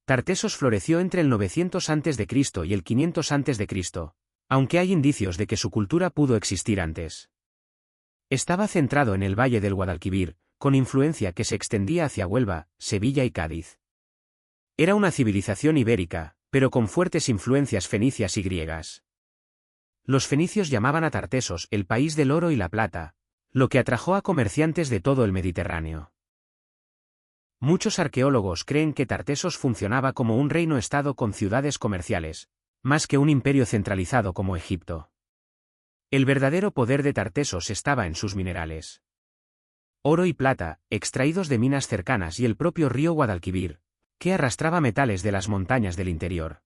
Tartesos floreció entre el 900 a.C. y el 500 a.C., aunque hay indicios de que su cultura pudo existir antes. Estaba centrado en el valle del Guadalquivir, con influencia que se extendía hacia Huelva, Sevilla y Cádiz. Era una civilización ibérica, pero con fuertes influencias fenicias y griegas. Los fenicios llamaban a Tartesos el país del oro y la plata, lo que atrajo a comerciantes de todo el Mediterráneo. Muchos arqueólogos creen que Tartesos funcionaba como un reino-estado con ciudades comerciales, más que un imperio centralizado como Egipto. El verdadero poder de Tartesos estaba en sus minerales. Oro y plata, extraídos de minas cercanas y el propio río Guadalquivir, que arrastraba metales de las montañas del interior.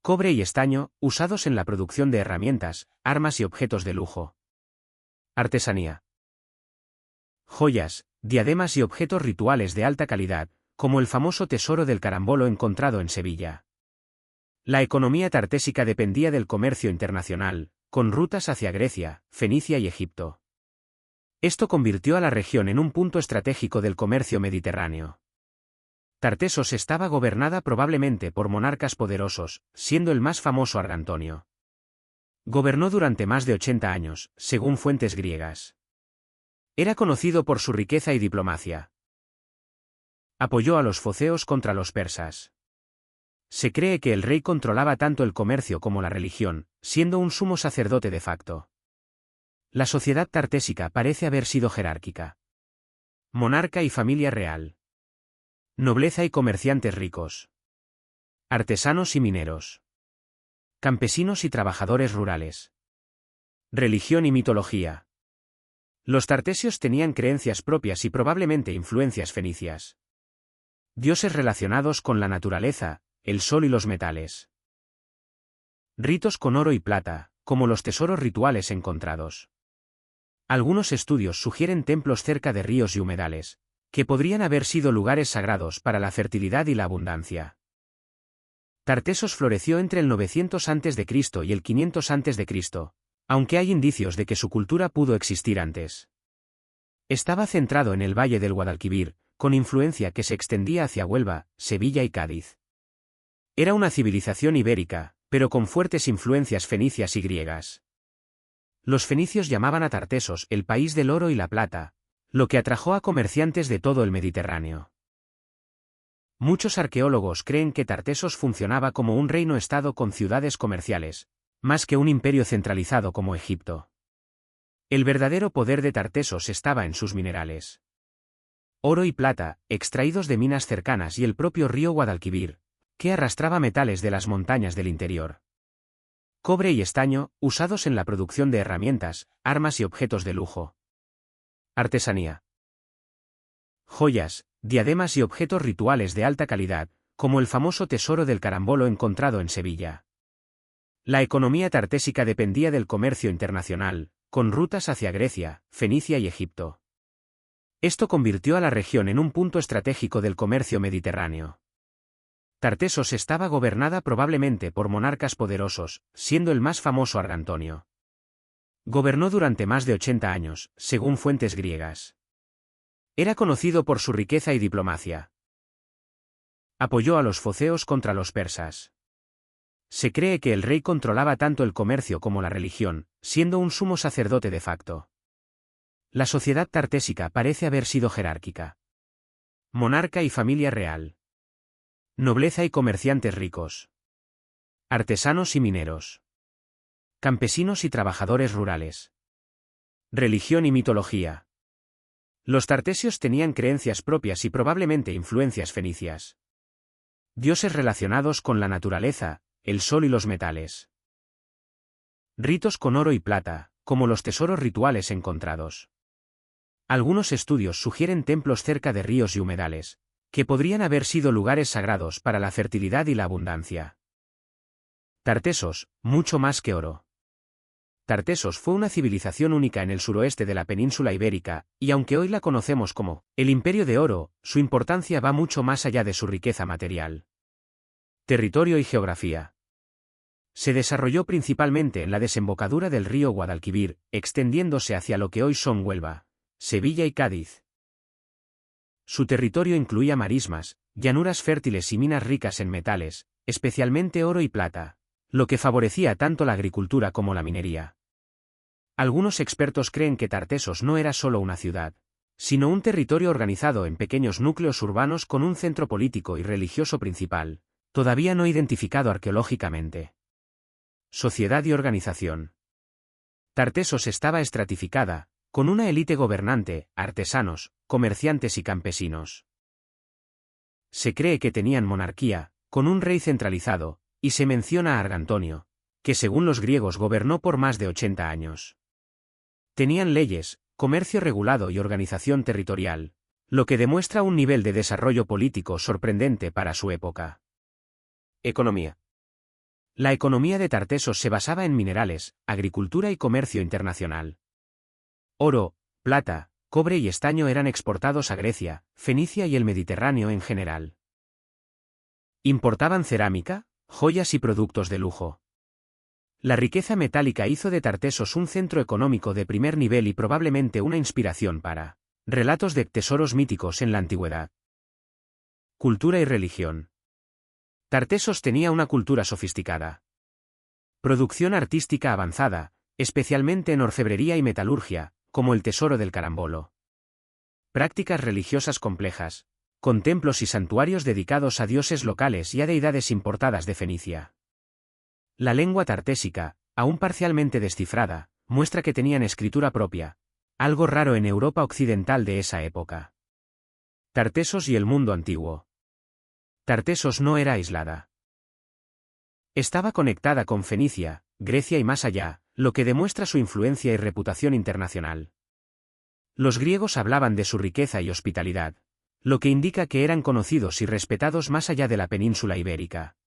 Cobre y estaño, usados en la producción de herramientas, armas y objetos de lujo. Artesanía. Joyas, diademas y objetos rituales de alta calidad, como el famoso tesoro del carambolo encontrado en Sevilla. La economía tartésica dependía del comercio internacional, con rutas hacia Grecia, Fenicia y Egipto. Esto convirtió a la región en un punto estratégico del comercio mediterráneo. Tartesos estaba gobernada probablemente por monarcas poderosos, siendo el más famoso Argantonio. Gobernó durante más de 80 años, según fuentes griegas. Era conocido por su riqueza y diplomacia. Apoyó a los foceos contra los persas. Se cree que el rey controlaba tanto el comercio como la religión, siendo un sumo sacerdote de facto. La sociedad tartésica parece haber sido jerárquica. Monarca y familia real. Nobleza y comerciantes ricos. Artesanos y mineros. Campesinos y trabajadores rurales. Religión y mitología. Los tartesios tenían creencias propias y probablemente influencias fenicias. Dioses relacionados con la naturaleza, el sol y los metales. Ritos con oro y plata, como los tesoros rituales encontrados. Algunos estudios sugieren templos cerca de ríos y humedales, que podrían haber sido lugares sagrados para la fertilidad y la abundancia. Tartesos floreció entre el 900 a.C. y el 500 a.C., aunque hay indicios de que su cultura pudo existir antes. Estaba centrado en el valle del Guadalquivir, con influencia que se extendía hacia Huelva, Sevilla y Cádiz. Era una civilización ibérica, pero con fuertes influencias fenicias y griegas. Los fenicios llamaban a Tartesos el país del oro y la plata, lo que atrajo a comerciantes de todo el Mediterráneo. Muchos arqueólogos creen que Tartesos funcionaba como un reino-estado con ciudades comerciales, más que un imperio centralizado como Egipto. El verdadero poder de Tartesos estaba en sus minerales. Oro y plata, extraídos de minas cercanas y el propio río Guadalquivir, que arrastraba metales de las montañas del interior. Cobre y estaño, usados en la producción de herramientas, armas y objetos de lujo. Artesanía. Joyas, diademas y objetos rituales de alta calidad, como el famoso tesoro del carambolo encontrado en Sevilla. La economía tartésica dependía del comercio internacional, con rutas hacia Grecia, Fenicia y Egipto. Esto convirtió a la región en un punto estratégico del comercio mediterráneo. Tartesos estaba gobernada probablemente por monarcas poderosos, siendo el más famoso Argantonio. Gobernó durante más de 80 años, según fuentes griegas. Era conocido por su riqueza y diplomacia. Apoyó a los foceos contra los persas. Se cree que el rey controlaba tanto el comercio como la religión, siendo un sumo sacerdote de facto. La sociedad tartésica parece haber sido jerárquica. Monarca y familia real. Nobleza y comerciantes ricos. Artesanos y mineros. Campesinos y trabajadores rurales. Religión y mitología. Los tartesios tenían creencias propias y probablemente influencias fenicias. Dioses relacionados con la naturaleza, el sol y los metales. Ritos con oro y plata, como los tesoros rituales encontrados. Algunos estudios sugieren templos cerca de ríos y humedales, que podrían haber sido lugares sagrados para la fertilidad y la abundancia. Tartesos, mucho más que oro. Tartesos fue una civilización única en el suroeste de la península ibérica, y aunque hoy la conocemos como el Imperio de Oro, su importancia va mucho más allá de su riqueza material. Territorio y geografía. Se desarrolló principalmente en la desembocadura del río Guadalquivir, extendiéndose hacia lo que hoy son Huelva, Sevilla y Cádiz. Su territorio incluía marismas, llanuras fértiles y minas ricas en metales, especialmente oro y plata, lo que favorecía tanto la agricultura como la minería. Algunos expertos creen que Tartesos no era solo una ciudad, sino un territorio organizado en pequeños núcleos urbanos con un centro político y religioso principal, todavía no identificado arqueológicamente. Sociedad y organización. Tartesos estaba estratificada, con una élite gobernante, artesanos, comerciantes y campesinos. Se cree que tenían monarquía, con un rey centralizado, y se menciona a Argantonio, que según los griegos gobernó por más de 80 años. Tenían leyes, comercio regulado y organización territorial, lo que demuestra un nivel de desarrollo político sorprendente para su época. Economía. La economía de Tartesos se basaba en minerales, agricultura y comercio internacional. Oro, plata, cobre y estaño eran exportados a Grecia, Fenicia y el Mediterráneo en general. Importaban cerámica, joyas y productos de lujo. La riqueza metálica hizo de Tartesos un centro económico de primer nivel y probablemente una inspiración para relatos de tesoros míticos en la antigüedad. Cultura y religión. Tartesos tenía una cultura sofisticada. Producción artística avanzada, especialmente en orfebrería y metalurgia, como el tesoro del carambolo. Prácticas religiosas complejas, con templos y santuarios dedicados a dioses locales y a deidades importadas de Fenicia. La lengua tartésica, aún parcialmente descifrada, muestra que tenían escritura propia, algo raro en Europa occidental de esa época. Tartesos y el mundo antiguo. Tartesos no era aislada. Estaba conectada con Fenicia, Grecia y más allá, lo que demuestra su influencia y reputación internacional. Los griegos hablaban de su riqueza y hospitalidad, lo que indica que eran conocidos y respetados más allá de la península ibérica.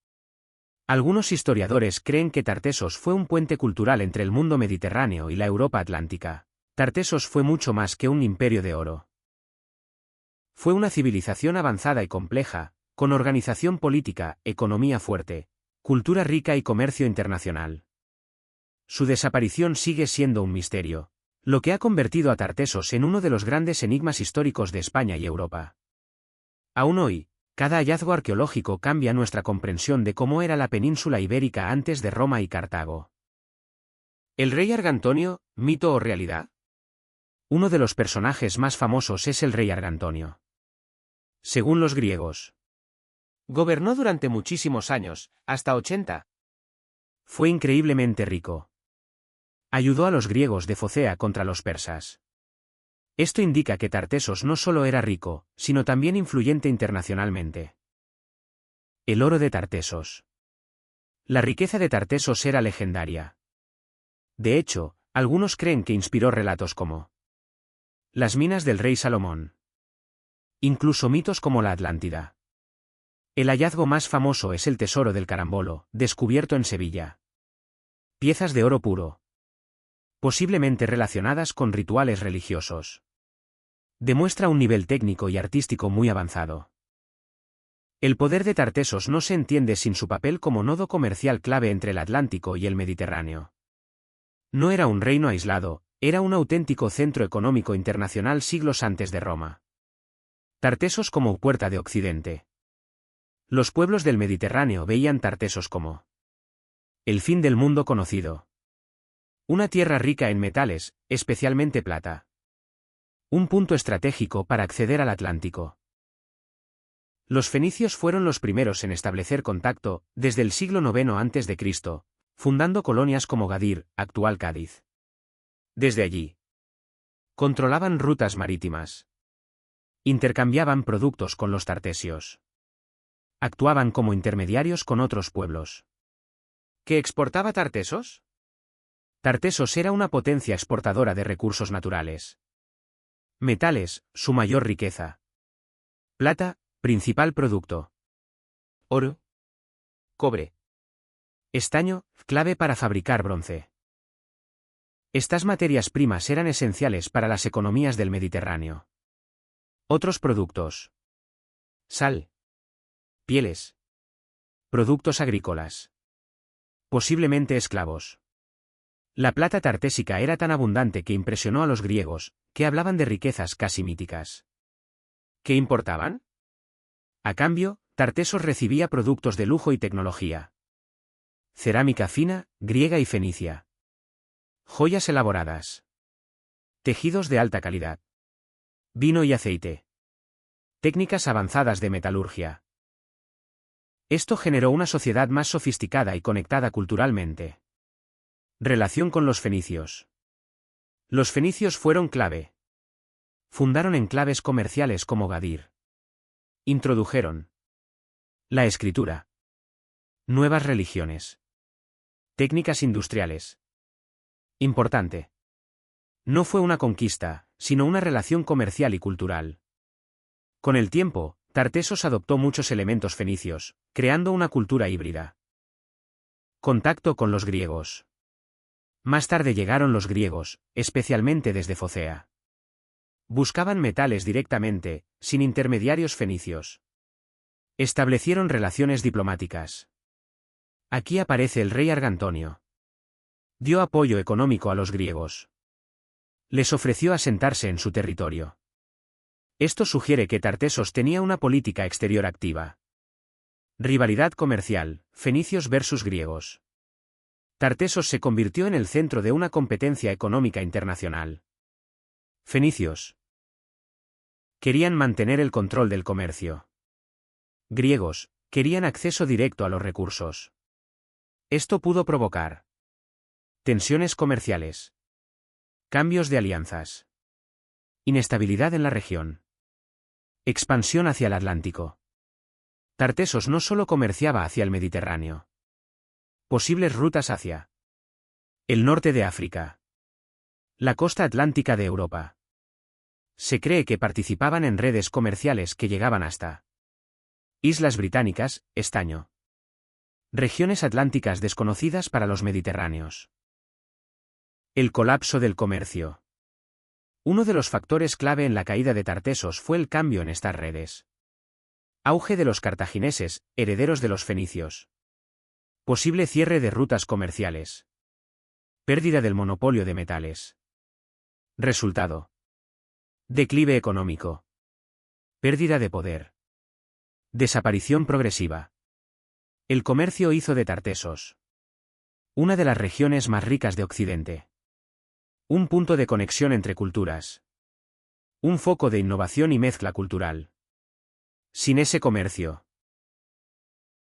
Algunos historiadores creen que Tartesos fue un puente cultural entre el mundo mediterráneo y la Europa atlántica. Tartesos fue mucho más que un imperio de oro. Fue una civilización avanzada y compleja, con organización política, economía fuerte, cultura rica y comercio internacional. Su desaparición sigue siendo un misterio, lo que ha convertido a Tartesos en uno de los grandes enigmas históricos de España y Europa. Aún hoy, cada hallazgo arqueológico cambia nuestra comprensión de cómo era la península ibérica antes de Roma y Cartago. ¿El rey Argantonio, mito o realidad? Uno de los personajes más famosos es el rey Argantonio. Según los griegos, gobernó durante muchísimos años, hasta 80. Fue increíblemente rico. Ayudó a los griegos de Focea contra los persas. Esto indica que Tartesos no solo era rico, sino también influyente internacionalmente. El oro de Tartesos. La riqueza de Tartesos era legendaria. De hecho, algunos creen que inspiró relatos como las minas del rey Salomón. Incluso mitos como la Atlántida. El hallazgo más famoso es el tesoro del carambolo, descubierto en Sevilla. Piezas de oro puro. Posiblemente relacionadas con rituales religiosos. Demuestra un nivel técnico y artístico muy avanzado. El poder de Tartesos no se entiende sin su papel como nodo comercial clave entre el Atlántico y el Mediterráneo. No era un reino aislado, era un auténtico centro económico internacional siglos antes de Roma. Tartesos como puerta de Occidente. Los pueblos del Mediterráneo veían Tartesos como el fin del mundo conocido. Una tierra rica en metales, especialmente plata. Un punto estratégico para acceder al Atlántico. Los fenicios fueron los primeros en establecer contacto, desde el siglo IX a.C., fundando colonias como Gadir, actual Cádiz. Desde allí, controlaban rutas marítimas. Intercambiaban productos con los tartesios. Actuaban como intermediarios con otros pueblos. ¿Qué exportaba Tartesos? Tartesos era una potencia exportadora de recursos naturales. Metales, su mayor riqueza. Plata, principal producto. Oro. Cobre. Estaño, clave para fabricar bronce. Estas materias primas eran esenciales para las economías del Mediterráneo. Otros productos. Sal. Pieles. Productos agrícolas. Posiblemente esclavos. La plata tartésica era tan abundante que impresionó a los griegos, que hablaban de riquezas casi míticas. ¿Qué importaban? A cambio, Tartesos recibía productos de lujo y tecnología. Cerámica fina, griega y fenicia. Joyas elaboradas. Tejidos de alta calidad. Vino y aceite. Técnicas avanzadas de metalurgia. Esto generó una sociedad más sofisticada y conectada culturalmente. Relación con los fenicios. Los fenicios fueron clave. Fundaron enclaves comerciales como Gadir. Introdujeron la escritura. Nuevas religiones. Técnicas industriales. Importante. No fue una conquista, sino una relación comercial y cultural. Con el tiempo, Tartesos adoptó muchos elementos fenicios, creando una cultura híbrida. Contacto con los griegos. Más tarde llegaron los griegos, especialmente desde Focea. Buscaban metales directamente, sin intermediarios fenicios. Establecieron relaciones diplomáticas. Aquí aparece el rey Argantonio. Dio apoyo económico a los griegos. Les ofreció asentarse en su territorio. Esto sugiere que Tartesos tenía una política exterior activa. Rivalidad comercial, fenicios versus griegos. Tartesos se convirtió en el centro de una competencia económica internacional. Fenicios querían mantener el control del comercio. Griegos querían acceso directo a los recursos. Esto pudo provocar tensiones comerciales, cambios de alianzas, inestabilidad en la región, expansión hacia el Atlántico. Tartesos no solo comerciaba hacia el Mediterráneo. Posibles rutas hacia el norte de África, la costa atlántica de Europa. Se cree que participaban en redes comerciales que llegaban hasta Islas Británicas, estaño. Regiones atlánticas desconocidas para los mediterráneos. El colapso del comercio. Uno de los factores clave en la caída de Tartesos fue el cambio en estas redes. Auge de los cartagineses, herederos de los fenicios. Posible cierre de rutas comerciales. Pérdida del monopolio de metales. Resultado. Declive económico. Pérdida de poder. Desaparición progresiva. El comercio hizo de Tartesos una de las regiones más ricas de Occidente. Un punto de conexión entre culturas. Un foco de innovación y mezcla cultural. Sin ese comercio,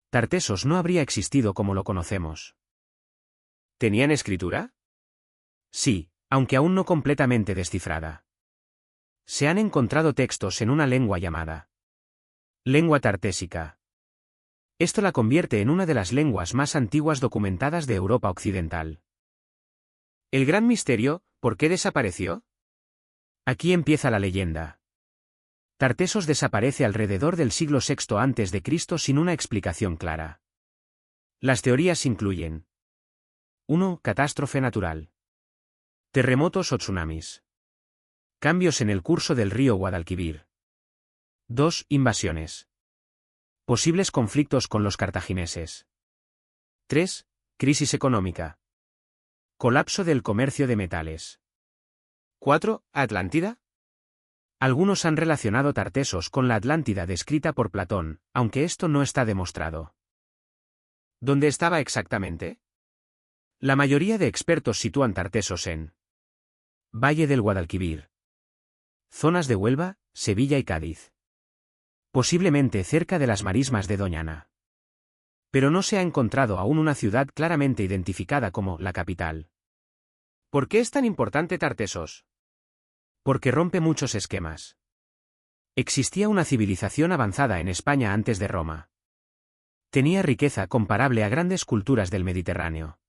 Tartesos no habría existido como lo conocemos. ¿Tenían escritura? Sí, aunque aún no completamente descifrada. Se han encontrado textos en una lengua llamada lengua tartésica. Esto la convierte en una de las lenguas más antiguas documentadas de Europa Occidental. El gran misterio, ¿por qué desapareció? Aquí empieza la leyenda. Tartesos desaparece alrededor del siglo VI a.C. sin una explicación clara. Las teorías incluyen 1. Catástrofe natural. Terremotos o tsunamis. Cambios en el curso del río Guadalquivir. 2. Invasiones. Posibles conflictos con los cartagineses. 3. Crisis económica. Colapso del comercio de metales. 4. Atlántida. Algunos han relacionado Tartesos con la Atlántida descrita por Platón, aunque esto no está demostrado. ¿Dónde estaba exactamente? La mayoría de expertos sitúan Tartesos en Valle del Guadalquivir. Zonas de Huelva, Sevilla y Cádiz. Posiblemente cerca de las marismas de Doñana. Pero no se ha encontrado aún una ciudad claramente identificada como la capital. ¿Por qué es tan importante Tartesos? Porque rompe muchos esquemas. Existía una civilización avanzada en España antes de Roma. Tenía riqueza comparable a grandes culturas del Mediterráneo.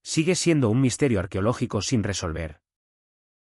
Sigue siendo un misterio arqueológico sin resolver.